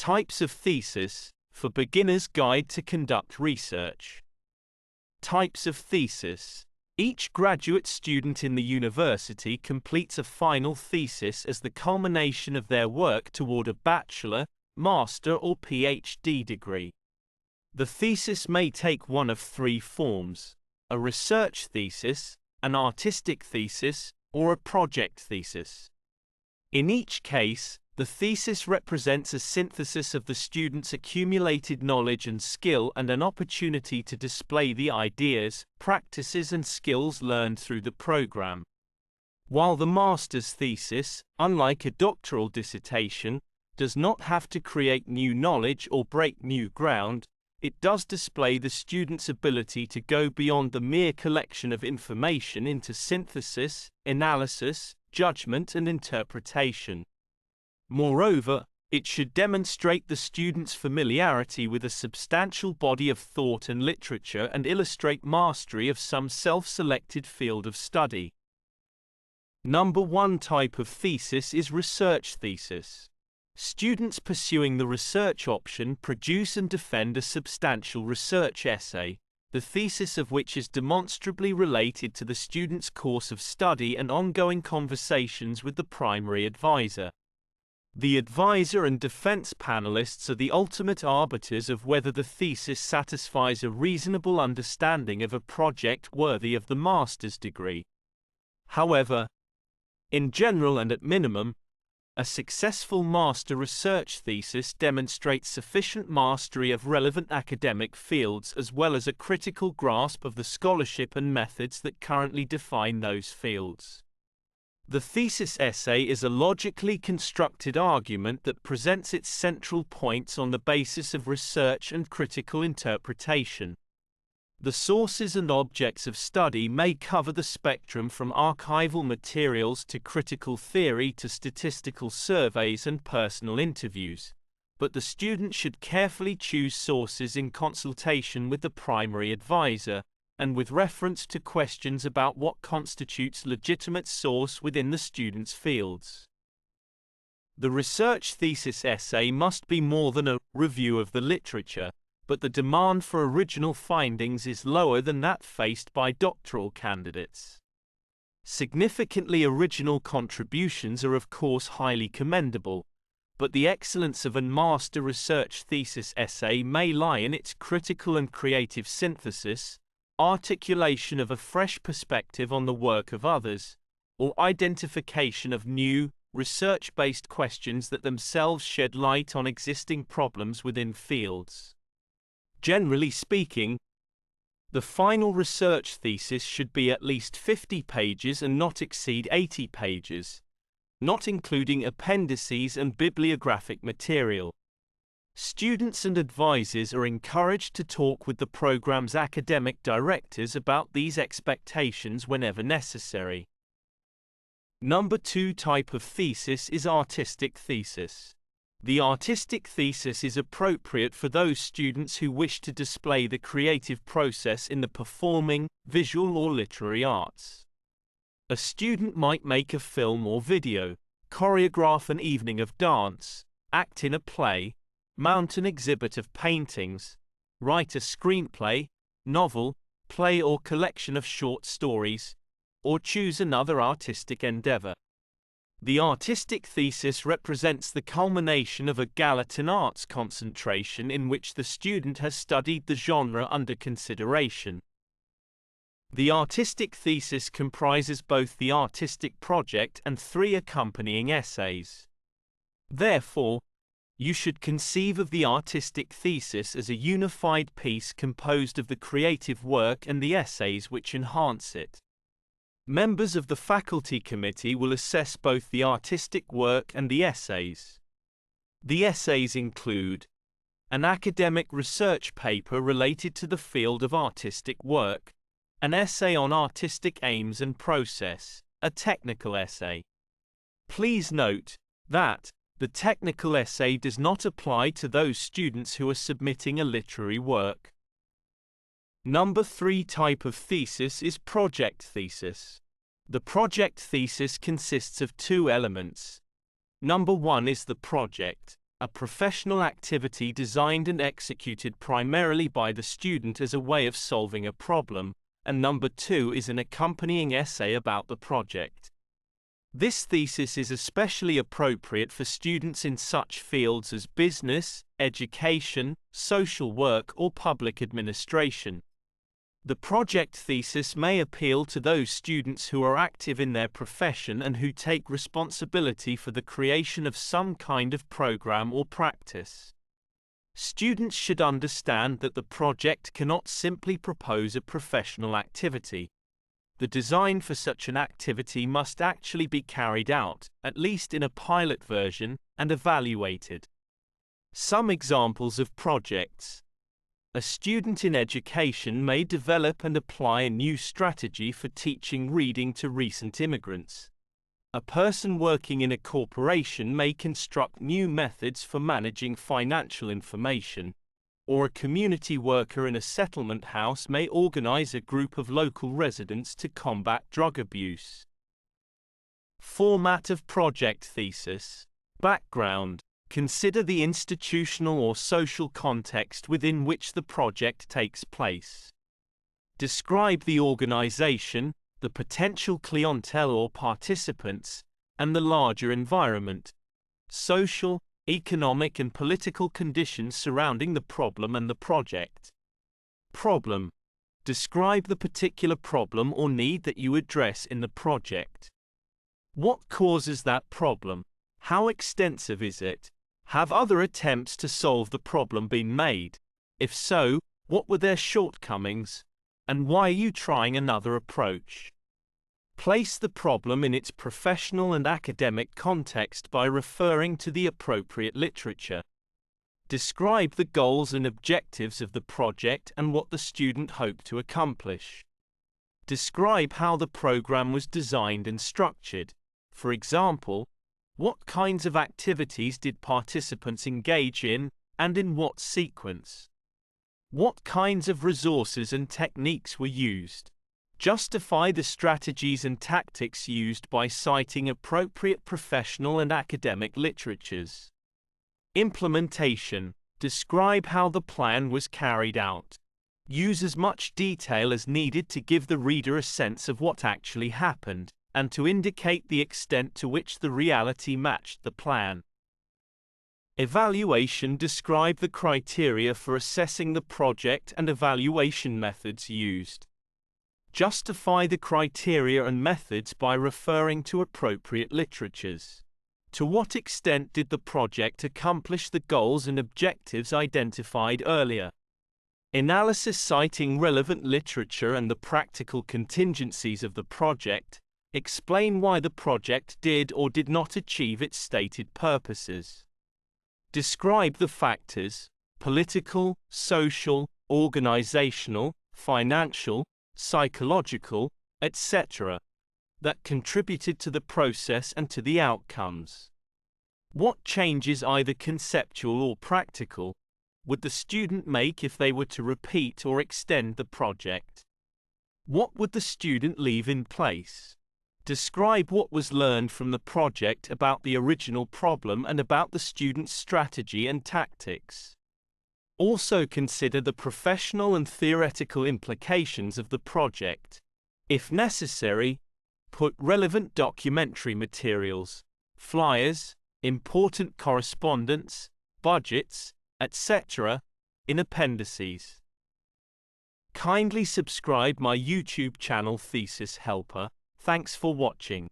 Types of thesis, for beginner's guide to conduct research. Types of thesis. Each graduate student in the university completes a final thesis as the culmination of their work toward a bachelor, master or PhD degree. The thesis may take one of three forms: a research thesis, an artistic thesis, or a project thesis. In each case, the thesis represents a synthesis of the student's accumulated knowledge and skill and an opportunity to display the ideas, practices and skills learned through the program. While the master's thesis, unlike a doctoral dissertation, does not have to create new knowledge or break new ground, it does display the student's ability to go beyond the mere collection of information into synthesis, analysis, judgment and interpretation. Moreover, it should demonstrate the student's familiarity with a substantial body of thought and literature and illustrate mastery of some self-selected field of study. Number 1 type of thesis is research thesis. Students pursuing the research option produce and defend a substantial research essay, the thesis of which is demonstrably related to the student's course of study and ongoing conversations with the primary advisor. The advisor and defense panelists are the ultimate arbiters of whether the thesis satisfies a reasonable understanding of a project worthy of the master's degree. However, in general and at minimum, a successful master research thesis demonstrates sufficient mastery of relevant academic fields as well as a critical grasp of the scholarship and methods that currently define those fields. The thesis essay is a logically constructed argument that presents its central points on the basis of research and critical interpretation. The sources and objects of study may cover the spectrum from archival materials to critical theory to statistical surveys and personal interviews, but the student should carefully choose sources in consultation with the primary advisor, and with reference to questions about what constitutes legitimate source within the student's fields. The research thesis essay must be more than a review of the literature, but the demand for original findings is lower than that faced by doctoral candidates. Significantly original contributions are of course highly commendable, but the excellence of a master research thesis essay may lie in its critical and creative synthesis, articulation of a fresh perspective on the work of others, or identification of new, research-based questions that themselves shed light on existing problems within fields. Generally speaking, the final research thesis should be at least 50 pages and not exceed 80 pages, not including appendices and bibliographic material. Students and advisors are encouraged to talk with the program's academic directors about these expectations whenever necessary. Number 2 type of thesis is artistic thesis. The artistic thesis is appropriate for those students who wish to display the creative process in the performing, visual or literary arts. A student might make a film or video, choreograph an evening of dance, act in a play, mount an exhibit of paintings, write a screenplay, novel, play or collection of short stories, or choose another artistic endeavor. The artistic thesis represents the culmination of a Gallatin arts concentration in which the student has studied the genre under consideration. The artistic thesis comprises both the artistic project and 3 accompanying essays. Therefore, you should conceive of the artistic thesis as a unified piece composed of the creative work and the essays which enhance it. Members of the faculty committee will assess both the artistic work and the essays. The essays include an academic research paper related to the field of artistic work, an essay on artistic aims and process, a technical essay. Please note that the technical essay does not apply to those students who are submitting a literary work. Number 3 type of thesis is project thesis. The project thesis consists of 2 elements. Number 1 is the project. a professional activity designed and executed primarily by the student as a way of solving a problem, and number 2 is an accompanying essay about the project. This thesis is especially appropriate for students in such fields as business, education, social work, or public administration. The project thesis may appeal to those students who are active in their profession and who take responsibility for the creation of some kind of program or practice. Students should understand that the project cannot simply propose a professional activity. The design for such an activity must actually be carried out, at least in a pilot version, and evaluated. Some examples of projects. A student in education may develop and apply a new strategy for teaching reading to recent immigrants. A person working in a corporation may construct new methods for managing financial information, or a community worker in a settlement house may organize a group of local residents to combat drug abuse. Format of project thesis. Background. Consider the institutional or social context within which the project takes place. Describe the organization, the potential clientele or participants, and the larger environment, social, economic and political conditions surrounding the problem and the project. Problem. Describe the particular problem or need that you address in the project. What causes that problem? How extensive is it? Have other attempts to solve the problem been made? If so, what were their shortcomings? And why are you trying another approach? Place the problem in its professional and academic context by referring to the appropriate literature. Describe the goals and objectives of the project and what the student hoped to accomplish. Describe how the program was designed and structured. For example, what kinds of activities did participants engage in, and in what sequence? What kinds of resources and techniques were used? Justify the strategies and tactics used by citing appropriate professional and academic literatures. Implementation. Describe how the plan was carried out. Use as much detail as needed to give the reader a sense of what actually happened, and to indicate the extent to which the reality matched the plan. Evaluation. Describe the criteria for assessing the project and evaluation methods used. Justify the criteria and methods by referring to appropriate literatures. To what extent did the project accomplish the goals and objectives identified earlier? Analysis. Citing relevant literature and the practical contingencies of the project, explain why the project did or did not achieve its stated purposes. Describe the factors, political, social, organizational, financial, psychological, etc., that contributed to the process and to the outcomes. What changes, either conceptual or practical, would the student make if they were to repeat or extend the project? What would the student leave in place? Describe what was learned from the project about the original problem and about the student's strategy and tactics. Also consider the professional and theoretical implications of the project. If necessary, put relevant documentary materials, flyers, important correspondence, budgets, etc., in appendices. Kindly subscribe my YouTube channel Thesis Helper. Thanks for watching.